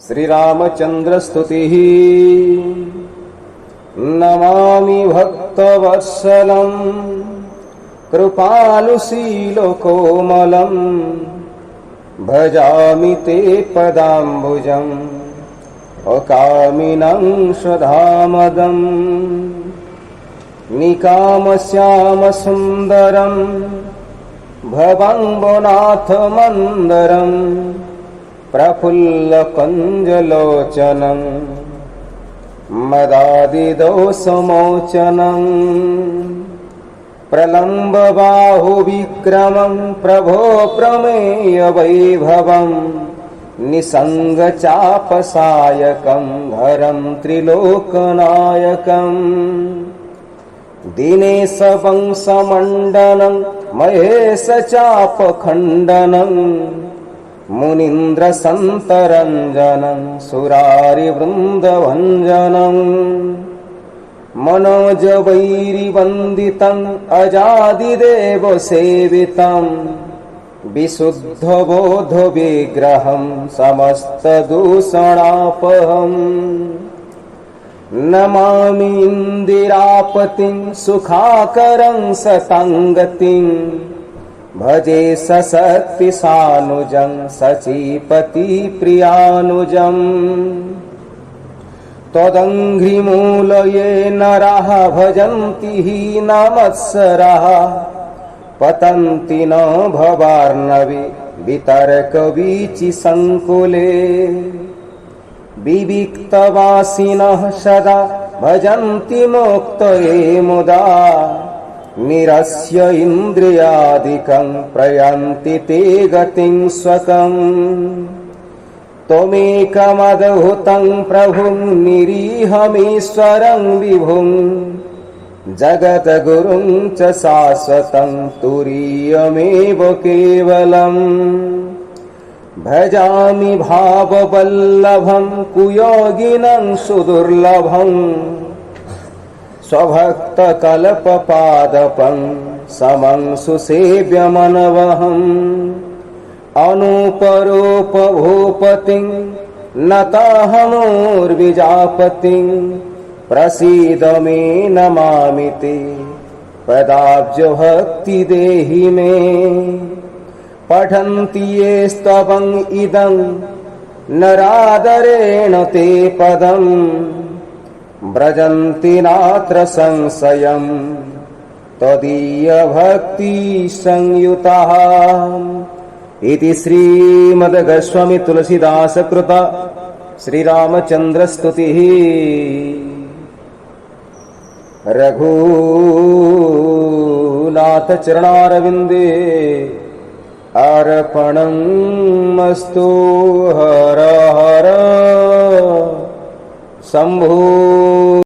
श्रीरामचंद्र स्तुतिः। नमामि भक्तवत्सलं कृपालुशीलकोमलं भजामि ते पदाम्बुजम् अकामिनं स्वधामदम् निकामश्यामसुन्दरं भवङ्गनाथमन्दरम् प्रफुल्लकञ्जलोचनं मदादिदोषमोचनं प्रलम्बबाहुविक्रमं प्रभो प्रमेयवैभवं निसङ्गचापसायकं हरं त्रिलोकनायकं दिनेशवंशमण्डनं महेशचापखण्डनं मुनीन्द्रसन्तरञ्जनं सुरारिवृन्दभञ्जनं मनोजवैरिवन्दितं अजादिदेवसेवितं विशुद्धबोधविग्रहं समस्तदूषणापहम् नमामि इन्दिरापतिं सुखाकरं सताङ्गतिं भजे सशक्तिसानुजं सचीपतिप्रियानुजम् त्वदङ्घ्रिमूलये नराः भजन्ति हीनमत्सराः पतन्ति न भवार्णवे वितर्कवीचिसङ्कुले विविक्तवासिनः सदा भजन्ति मुक्तये मुदा निरस्य इन्द्रियादिकं प्रयान्ति ते गतिं स्वकम् त्वमेकमद्भुतं प्रभुं निरीहमीश्वरं विभुं जगद्गुरुं च शाश्वतं तुरीयमेव केवलम् भजामि भाववल्लभं कुयोगिनं सुदुर्लभं स्वभक्तकल्पपादपं समं सुसेव्यमनवहम् अनूपरूपभूपतिं नताहमूर्विजापतिं प्रसीद मे नमामि ते पदाब्जभक्ति देहि मे पठन्ति ये स्तवं इदं नरादरेण ते पदं व्रजन्ति नात्र संशयं त्वदीयभक्ति संयुताः। इति श्रीमद्गोस्वामी तुलसीदास कृत श्रीरामचंद्र स्तुतिः। रघुनाथ चरणारविन्दे अर्पणमस्तु। हर हर शंभो।